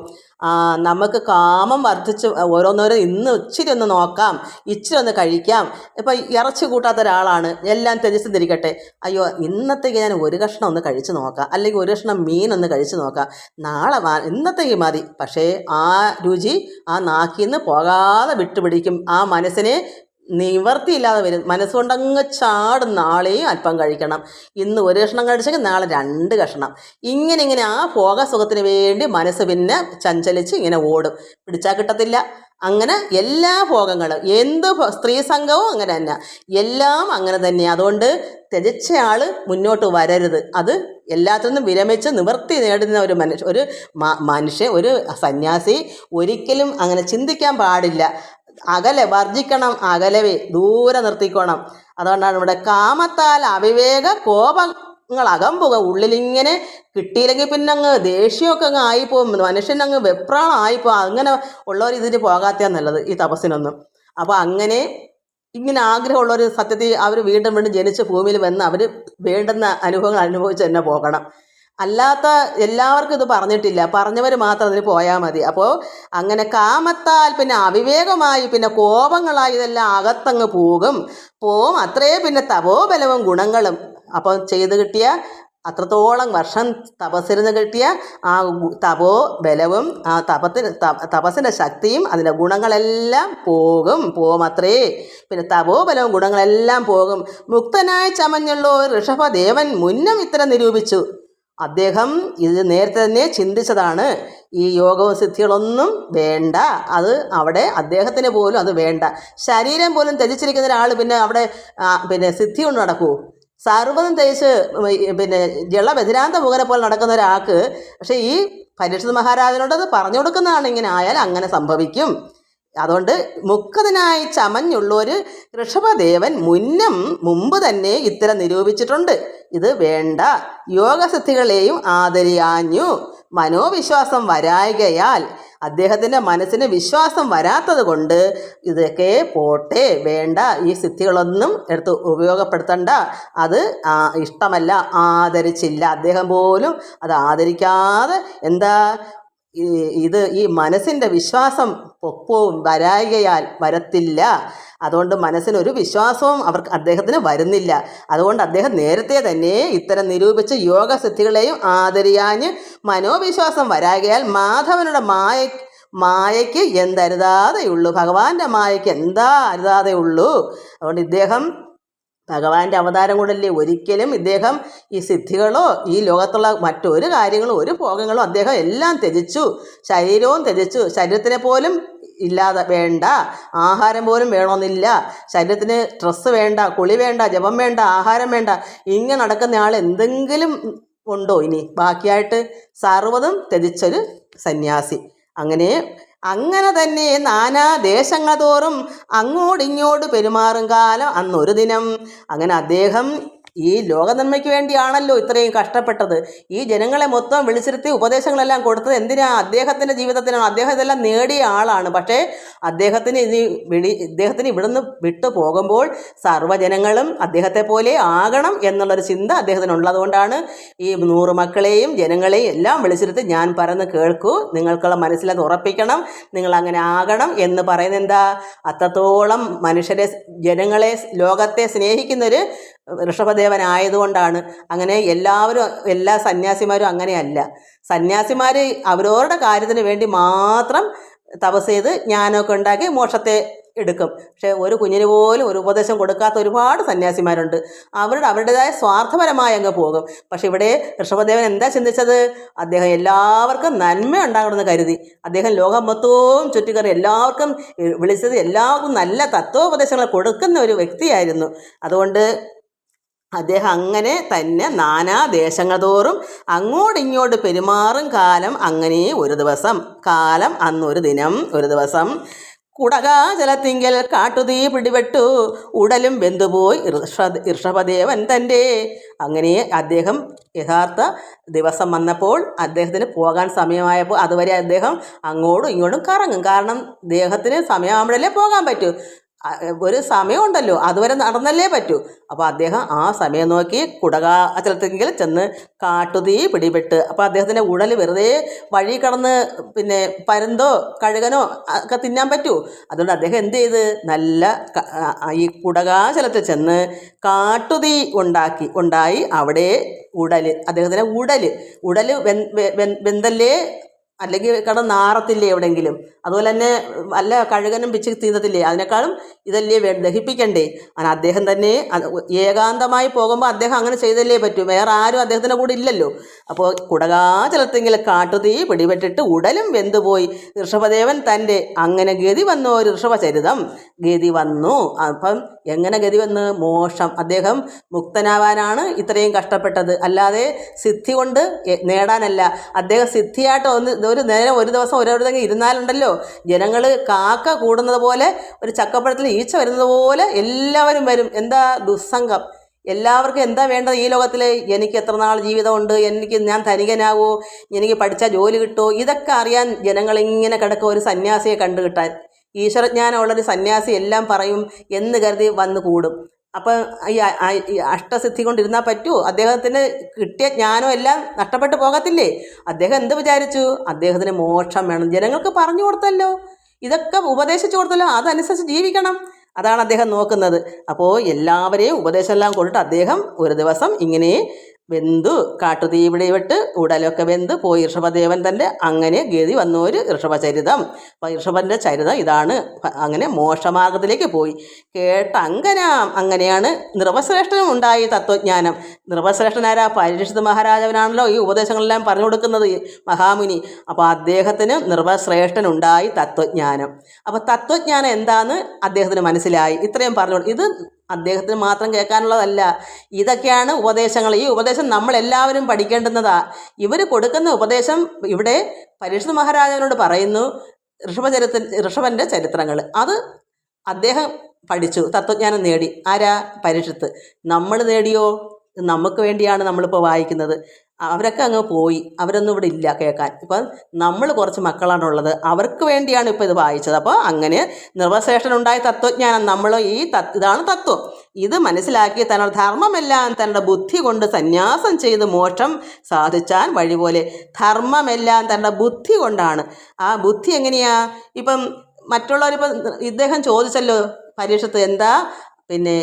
നമുക്ക് കാമം വർദ്ധിച്ച് ഓരോന്നോരോ ഇന്ന് ഇച്ചിരി ഒന്ന് നോക്കാം, ഇച്ചിരി ഒന്ന് കഴിക്കാം. ഇപ്പം ഇറച്ചി കൂട്ടാത്ത ഒരാളാണ്, എല്ലാം ത്യജിച്ചിരിക്കട്ടെ, അയ്യോ ഇന്നത്തേക്ക് ഞാൻ ഒരു കഷ്ണം ഒന്ന് കഴിച്ച് നോക്കാം, അല്ലെങ്കിൽ ഒരു കഷ്ണം മീനൊന്ന് കഴിച്ച് നോക്കാം, നാളെ ഇന്നത്തേക്ക് മതി. പക്ഷേ ആ രുചി ആ നാക്കിൽ നിന്ന് പോകാതെ വിട്ടുപിടിക്കും. ആ മനസ്സിനെ നിവർത്തിയില്ലാതെ വരും. മനസ്സുകൊണ്ടങ്ങ് ചാടും. നാളെയും അല്പം കഴിക്കണം, ഇന്ന് ഒരു കഷ്ണം കഴിച്ചെങ്കിൽ നാളെ 2 കഷ്ണം. ഇങ്ങനെ ആ ഭോഗസുഖത്തിന് വേണ്ടി മനസ്സ് പിന്നെ ചഞ്ചലിച്ച് ഇങ്ങനെ ഓടും. പിടിച്ചാൽ കിട്ടത്തില്ല. അങ്ങനെ എല്ലാ ഭോഗങ്ങളും സ്ത്രീ സംഘവും അങ്ങനെ തന്നെ, എല്ലാം അങ്ങനെ തന്നെ. അതുകൊണ്ട് ത്യജിച്ചയാൾ മുന്നോട്ട് വരരുത്. അത് എല്ലാത്തിൽ നിന്നും വിരമിച്ച് നിവൃത്തി നേടുന്ന ഒരു മനുഷ്യൻ ഒരു സന്യാസി ഒരിക്കലും അങ്ങനെ ചിന്തിക്കാൻ പാടില്ല. അകലെ വർജിക്കണം, അകലവേ ദൂരെ നിർത്തിക്കോണം. അതുകൊണ്ടാണ് ഇവിടെ കാമത്താൽ അവിവേക കോപങ്ങൾ അകമ്പുക, ഉള്ളിലിങ്ങനെ കിട്ടിയില്ലെങ്കിൽ പിന്നെ അങ്ങ് ദേഷ്യമൊക്കെ അങ്ങ് ആയിപ്പോവും, മനുഷ്യനങ്ങ് വെപ്രാളമായിപ്പോവും. അങ്ങനെ ഉള്ളവർ ഇതിന് പോകാത്തതാണ് നല്ലത് ഈ തപസ്സിനൊന്നും. അപ്പോൾ അങ്ങനെ ഇങ്ങനെ ആഗ്രഹമുള്ളവർ സത്യത്തിൽ അവർ വീണ്ടും വീണ്ടും ജനിച്ച ഭൂമിയിൽ വന്ന് അവർ വേണ്ടുന്ന അനുഭവങ്ങൾ അനുഭവിച്ച് തന്നെ പോകണം. അല്ലാത്ത എല്ലാവർക്കും ഇത് പറഞ്ഞിട്ടില്ല, പറഞ്ഞവർ മാത്രം അതിന് പോയാൽ മതി. അപ്പോൾ അങ്ങനെ കാമത്താൽ പിന്നെ അവിവേകമായി പിന്നെ കോപങ്ങളായി ഇതെല്ലാം അകത്തങ്ങ് പോവും. അത്രേ പിന്നെ തപോബലവും ഗുണങ്ങളും. അപ്പോൾ ചെയ്ത് കിട്ടിയ അത്രത്തോളം വർഷം തപസ്സിരുന്ന് കിട്ടിയ ആ തപോ ബലവും ആ തപസ്സിൻ്റെ ശക്തിയും അതിൻ്റെ ഗുണങ്ങളെല്ലാം പോകും അത്രേ. പിന്നെ തപോബലവും ഗുണങ്ങളെല്ലാം പോകും. മുക്തനായി ചമഞ്ഞുള്ള ഋഷഭദേവൻ മുന്നം ഇത്തരം നിരൂപിച്ചു. അദ്ദേഹം ഇത് നേരത്തെ തന്നെ ചിന്തിച്ചതാണ്. ഈ യോഗവും സിദ്ധികളൊന്നും വേണ്ട, അത് അവിടെ അദ്ദേഹത്തിന് പോലും അത് വേണ്ട. ശരീരം പോലും ത്യജിച്ചിരിക്കുന്ന ഒരാൾ പിന്നെ അവിടെ പിന്നെ സിദ്ധി കൊണ്ട് നടക്കൂ? സർവ്വതും തേച്ച് പിന്നെ ജളബധിരാന്ത മുഖനെ പോലെ നടക്കുന്ന ഒരാൾക്ക് പക്ഷേ ഈ പരീക്ഷിത് മഹാരാജനോട് അത് പറഞ്ഞു കൊടുക്കുന്നതാണ്, ഇങ്ങനെ ആയാൽ അങ്ങനെ സംഭവിക്കും. അതുകൊണ്ട് മുക്തനായി ചമഞ്ഞുള്ളൊരു ഋഷഭദേവൻ മുമ്പ് തന്നെ ഇത്തരം നിരൂപിച്ചിട്ടുണ്ട്. ഇത് വേണ്ട. യോഗസിദ്ധികളെയും ആദരിയാഞ്ഞു. മനോവിശ്വാസം വരായികയാൽ അദ്ദേഹത്തിൻ്റെ മനസ്സിന് വിശ്വാസം വരാത്തത് കൊണ്ട് ഇതൊക്കെ പോട്ടെ, വേണ്ട, ഈ സിദ്ധികളൊന്നും എടുത്ത് ഉപയോഗപ്പെടുത്തണ്ട, അത് ഇഷ്ടമല്ല, ആദരിച്ചില്ല. അദ്ദേഹം പോലും അത് ആദരിക്കാതെ ഈ മനസ്സിൻ്റെ വിശ്വാസം പൊക്കവും വരായികയാൽ വരത്തില്ല. അതുകൊണ്ട് മനസ്സിനൊരു വിശ്വാസവും അദ്ദേഹത്തിന് വരുന്നില്ല. അതുകൊണ്ട് അദ്ദേഹം നേരത്തെ തന്നെ ഇത്തരം നിരൂപിച്ച് യോഗസിദ്ധികളെയും ആദരിയാഞ്ഞ് മനോവിശ്വാസം വരായികയാൽ മാധവനുടെ മായയ്ക്ക് എന്തരുതാതെയുള്ളൂ, ഭഗവാന്റെ മായയ്ക്ക് എന്താ അരുതാതെയുള്ളൂ. അതുകൊണ്ട് ഇദ്ദേഹം ഭഗവാന്റെ അവതാരം കൊണ്ടല്ലേ, ഒരിക്കലും ഇദ്ദേഹം ഈ സിദ്ധികളോ ഈ ലോകത്തുള്ള മറ്റൊരു കാര്യങ്ങളോ ഒരു ഭോഗങ്ങളോ അദ്ദേഹം എല്ലാം ത്യജിച്ചു. ശരീരവും ത്യജിച്ചു. ശരീരത്തിനെ പോലും ഇല്ലാതെ വേണ്ട, ആഹാരം പോലും വേണമെന്നില്ല, ശരീരത്തിന് സ്ട്രെസ്സ് വേണ്ട, കുളി വേണ്ട, ജപം വേണ്ട, ആഹാരം വേണ്ട. ഇങ്ങനെ നടക്കുന്ന ആൾ എന്തെങ്കിലും ഉണ്ടോ ഇനി ബാക്കിയായിട്ട്? സർവ്വതും ത്യജിച്ചൊരു സന്യാസി. അങ്ങനെ തന്നെ നാനാ ദേശങ്ങൾ തോറും അങ്ങോടിങ്ങോട്ട് പെരുമാറും കാലം അന്നൊരു ദിനം. അങ്ങനെ അദ്ദേഹം ഈ ലോകനന്മയ്ക്ക് വേണ്ടിയാണല്ലോ ഇത്രയും കഷ്ടപ്പെട്ടത്. ഈ ജനങ്ങളെ മൊത്തം വിളിച്ചിരുത്തി ഉപദേശങ്ങളെല്ലാം കൊടുത്തത് എന്തിനാ? അദ്ദേഹത്തിൻ്റെ ജീവിതത്തിനാണ്. അദ്ദേഹം ഇതെല്ലാം നേടിയ ആളാണ്. പക്ഷേ അദ്ദേഹത്തിന് ഇവിടുന്ന് വിട്ടു പോകുമ്പോൾ സർവ്വജനങ്ങളും അദ്ദേഹത്തെ പോലെ ആകണം എന്നുള്ളൊരു ചിന്ത അദ്ദേഹത്തിനുള്ളതുകൊണ്ടാണ് ഈ 100 മക്കളെയും ജനങ്ങളെയും എല്ലാം വിളിച്ചിരുത്തി ഞാൻ പറയുന്നത് കേൾക്കൂ, നിങ്ങൾക്കുള്ള മനസ്സിലത് ഉറപ്പിക്കണം, നിങ്ങളങ്ങനെ ആകണം എന്ന് പറയുന്നത് എന്താ? അത്രത്തോളം ജനങ്ങളെ ലോകത്തെ സ്നേഹിക്കുന്നൊരു ഋഷഭദേവനായതുകൊണ്ടാണ്. അങ്ങനെ എല്ലാ സന്യാസിമാരും അങ്ങനെയല്ല. സന്യാസിമാർ അവരവരുടെ കാര്യത്തിന് വേണ്ടി മാത്രം തപസ് ചെയ്ത് ജ്ഞാനമൊക്കെ ഉണ്ടാക്കി മോക്ഷത്തെ എടുക്കും. പക്ഷേ ഒരു കുഞ്ഞിന് പോലും ഒരു ഉപദേശം കൊടുക്കാത്ത ഒരുപാട് സന്യാസിമാരുണ്ട്. അവരുടേതായ സ്വാർത്ഥപരമായി അങ്ങ് പോകും. പക്ഷെ ഇവിടെ ഋഷഭദേവൻ എന്താ ചിന്തിച്ചത്? അദ്ദേഹം എല്ലാവർക്കും നന്മ ഉണ്ടാകണമെന്ന് കരുതി അദ്ദേഹം ലോകം മൊത്തവും ചുറ്റിക്കറി എല്ലാവർക്കും വിളിച്ചത് എല്ലാവർക്കും നല്ല തത്വോപദേശങ്ങൾ കൊടുക്കുന്ന ഒരു വ്യക്തിയായിരുന്നു. അതുകൊണ്ട് അദ്ദേഹം അങ്ങനെ തന്നെ നാനാ ദേശങ്ങൾ തോറും അങ്ങോട്ടിങ്ങോട്ട് പെരുമാറും കാലം അങ്ങനെ ഒരു ദിവസം. കാലം അന്നൊരു ദിനം, ഒരു ദിവസം. കുടകാജലത്തിങ്കൽ കാട്ടുതീ പിടിപെട്ടു ഉടലും വെന്തുപോയി ഋഷഭദേവൻ തൻ്റെ. അങ്ങനെ അദ്ദേഹം യഥാർത്ഥ ദിവസം വന്നപ്പോൾ അദ്ദേഹത്തിന് പോകാൻ സമയമായപ്പോൾ അതുവരെ അദ്ദേഹം അങ്ങോട്ടും ഇങ്ങോട്ടും കറങ്ങും. കാരണം അദ്ദേഹത്തിന് സമയമാകുമ്പോഴല്ലേ പോകാൻ പറ്റൂ. ഒരു സമയമുണ്ടല്ലോ, അതുവരെ നടന്നല്ലേ പറ്റൂ. അപ്പോൾ അദ്ദേഹം ആ സമയം നോക്കി കുടകാചലത്തെങ്കിൽ ചെന്ന് കാട്ടുതീ പിടിപെട്ട്. അപ്പോൾ അദ്ദേഹത്തിൻ്റെ ഉടൽ വെറുതെ വഴി കടന്ന് പിന്നെ പരുന്തോ കഴുകനോ ഒക്കെ തിന്നാൻ പറ്റൂ. അതുകൊണ്ട് അദ്ദേഹം എന്ത് ചെയ്ത് നല്ല ഈ കുടകാചലത്തിൽ ചെന്ന് കാട്ടുതീ ഉണ്ടായി അവിടെ അദ്ദേഹത്തിൻ്റെ ഉടൽ വെന്തല്ലേ അല്ലെങ്കിൽ കിടന്ന് നാറത്തില്ലേ എവിടെയെങ്കിലും. അതുപോലെ തന്നെ വല്ല കഴുകനും പിച്ച് തീന്നത്തില്ലേ. അതിനേക്കാളും ഇതല്ലേ ദഹിപ്പിക്കണ്ടേ. അങ്ങനെ അദ്ദേഹം തന്നെ ഏകാന്തമായി പോകുമ്പോൾ അദ്ദേഹം അങ്ങനെ ചെയ്തല്ലേ പറ്റൂ. വേറെ ആരും അദ്ദേഹത്തിൻ്റെ കൂടെ ഇല്ലല്ലോ. അപ്പോൾ കുടകാചലത്തെങ്കിൽ കാട്ടുതീ പിടിപെട്ടിട്ട് ഉടലും വെന്തുപോയി ഋഷഭദേവൻ തൻ്റെ. അങ്ങനെ ഗതി വന്നു ഒരു ഋഷഭചരിതം. ഗതി വന്നു. അപ്പം എങ്ങനെ ഗതി വന്ന്? മോക്ഷം. അദ്ദേഹം മുക്തനാവാനാണ് ഇത്രയും കഷ്ടപ്പെട്ടത്, അല്ലാതെ സിദ്ധി കൊണ്ട് നേടാനല്ല. അദ്ദേഹം സിദ്ധിയായിട്ട് ഒരു നേരം ഒരു ദിവസം ഓരോരുത്തരും ഇരുന്നാലുണ്ടല്ലോ, ജനങ്ങൾ കാക്ക കൂടുന്നത് പോലെ, ഒരു ചക്കപ്പഴത്തിൽ ഈച്ച വരുന്നത് പോലെ എല്ലാവരും വരും. എന്താ ദുസ്സംഗം. എല്ലാവർക്കും എന്താ വേണ്ടത് ഈ ലോകത്തിൽ? എനിക്ക് എത്ര നാൾ ജീവിതമുണ്ട്, ഞാൻ ധനികനാവോ, എനിക്ക് പഠിച്ചാൽ ജോലി കിട്ടുമോ, ഇതൊക്കെ അറിയാൻ ജനങ്ങളിങ്ങനെ കിടക്കും ഒരു സന്യാസിയെ കണ്ടു കിട്ടാൻ. ഈശ്വരജ്ഞാനമുള്ളൊരു സന്യാസി എല്ലാം പറയും എന്ന് കരുതി വന്ന് കൂടും. അപ്പം ഈ അഷ്ടസിദ്ധി കൊണ്ടിരുന്നാൽ പറ്റുമോ? അദ്ദേഹത്തിന് കിട്ടിയ ജ്ഞാനം എല്ലാം നഷ്ടപ്പെട്ടു പോകത്തില്ലേ? അദ്ദേഹം എന്ത് വിചാരിച്ചു? അദ്ദേഹത്തിന് മോക്ഷം വേണം. ജനങ്ങൾക്ക് പറഞ്ഞു കൊടുത്തല്ലോ, ഇതൊക്കെ ഉപദേശിച്ചു കൊടുത്തല്ലോ, അതനുസരിച്ച് ജീവിക്കണം. അതാണ് അദ്ദേഹം നോക്കുന്നത്. അപ്പോൾ എല്ലാവരെയും ഉപദേശമെല്ലാം കൊടുത്തിട്ട് അദ്ദേഹം ഒരു ദിവസം ഇങ്ങനെ വെന്തു കാട്ടുതീ വിട്ട് ഉടലൊക്കെ വെന്ത് പോയി ഋഷഭദേവൻ തൻ്റെ. അങ്ങനെ ഗതി വന്നു ഒരു ഋഷഭചരിതം. അപ്പോൾ ഋഷഭൻ്റെ ചരിതം ഇതാണ്. അങ്ങനെ മോക്ഷമാർഗത്തിലേക്ക് പോയി അങ്ങനെയാണ് നൃപശ്രേഷ്ഠനും ഉണ്ടായി തത്വജ്ഞാനം. നൃപശ്രേഷ്ഠനാരാ? പരീക്ഷിത് മഹാരാജാവിനാണല്ലോ ഈ ഉപദേശങ്ങളെല്ലാം പറഞ്ഞു കൊടുക്കുന്നത്, മഹാമുനി. അപ്പോൾ അദ്ദേഹത്തിന് നൃപശ്രേഷ്ഠനുണ്ടായി തത്വജ്ഞാനം. അപ്പോൾ തത്വജ്ഞാനം എന്താണെന്ന് അദ്ദേഹത്തിന് മനസ്സിലായി. ഇത്രയും പറഞ്ഞു. ഇത് അദ്ദേഹത്തിന് മാത്രം കേൾക്കാനുള്ളതല്ല, ഇതൊക്കെയാണ് ഉപദേശങ്ങൾ. ഈ ഉപദേശം നമ്മളെല്ലാവരും പഠിക്കേണ്ടുന്നതാ. ഇവർ കൊടുക്കുന്ന ഉപദേശം ഇവിടെ പരീക്ഷിത് മഹാരാജാവിനോട് പറയുന്നു ഋഷഭൻ്റെ ചരിത്രങ്ങൾ. അത് അദ്ദേഹം പഠിച്ചു, തത്വജ്ഞാനം നേടി. ആരാ? പരീക്ഷിത്ത്. നമ്മൾ നേടിയോ? നമുക്ക് വേണ്ടിയാണ് നമ്മളിപ്പോൾ വായിക്കുന്നത്. അവരൊക്കെ അങ്ങ് പോയി, അവരൊന്നും ഇവിടെ ഇല്ല കേൾക്കാൻ. ഇപ്പം നമ്മൾ കുറച്ച് മക്കളാണുള്ളത്, അവർക്ക് വേണ്ടിയാണ് ഇപ്പോൾ ഇത് വായിച്ചത്. അപ്പോൾ അങ്ങനെ നൃപശ്രേഷ്ഠനുണ്ടായ തത്വജ്ഞാനം. നമ്മൾ ഇതാണ് തത്വം. ഇത് മനസ്സിലാക്കി തങ്ങളുടെ ധർമ്മമെല്ലാം തങ്ങളുടെ ബുദ്ധി കൊണ്ട് സന്യാസം ചെയ്ത് മോക്ഷം സാധിച്ചാൻ വഴിപോലെ. ധർമ്മമെല്ലാം തങ്ങളുടെ ബുദ്ധി കൊണ്ടാണ്. ആ ബുദ്ധി എങ്ങനെയാ? ഇപ്പം മറ്റുള്ളവരിപ്പം ഇദ്ദേഹം ചോദിച്ചല്ലോ പരീക്ഷത്ത്, എന്താ പിന്നെ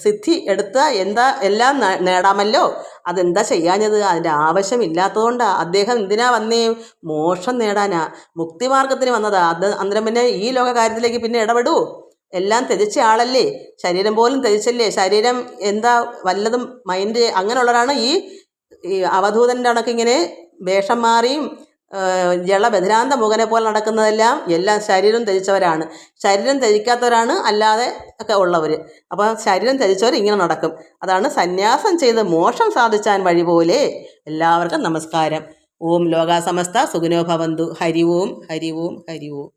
സിദ്ധി എടുത്ത എന്താ എല്ലാം നേടാമല്ലോ, അതെന്താ ചെയ്യാഞ്ഞത്? അതിൻ്റെ ആവശ്യമില്ലാത്തതുകൊണ്ടാണ്. അദ്ദേഹം എന്തിനാ വന്നേ? മോക്ഷം നേടാനാ, മുക്തിമാർഗത്തിന് വന്നതാ. അന്നേരം പിന്നെ ഈ ലോക കാര്യത്തിലേക്ക് പിന്നെ ഇടപെടൂ? എല്ലാം ത്യജിച്ച ആളല്ലേ, ശരീരം പോലും ത്യജിച്ചല്ലേ. ശരീരം എന്താ വല്ലതും മൈൻഡ് അങ്ങനെയുള്ളവരാണ് ഈ അവധൂതൻ്റെ കണക്കിങ്ങനെ വേഷം മാറിയും ജളബധിരാന്ത മുഖനെ പോലെ നടക്കുന്നതെല്ലാം എല്ലാം ശരീരം ത്യജിച്ചവരാണ്. ശരീരം ത്യജിക്കാത്തവരാണ് അല്ലാതെ ഒക്കെ ഉള്ളവർ. അപ്പോൾ ശരീരം ത്യജിച്ചവർ ഇങ്ങനെ നടക്കും. അതാണ് സന്യാസം ചെയ്ത് മോക്ഷം സാധിച്ചാൻ വഴി പോലെ. എല്ലാവർക്കും നമസ്കാരം. ഓം ലോകാ സമസ്ത സുഖിനോ ഭവന്തു. ഹരി ഓം ഹരി ഓം ഹരി ഓം.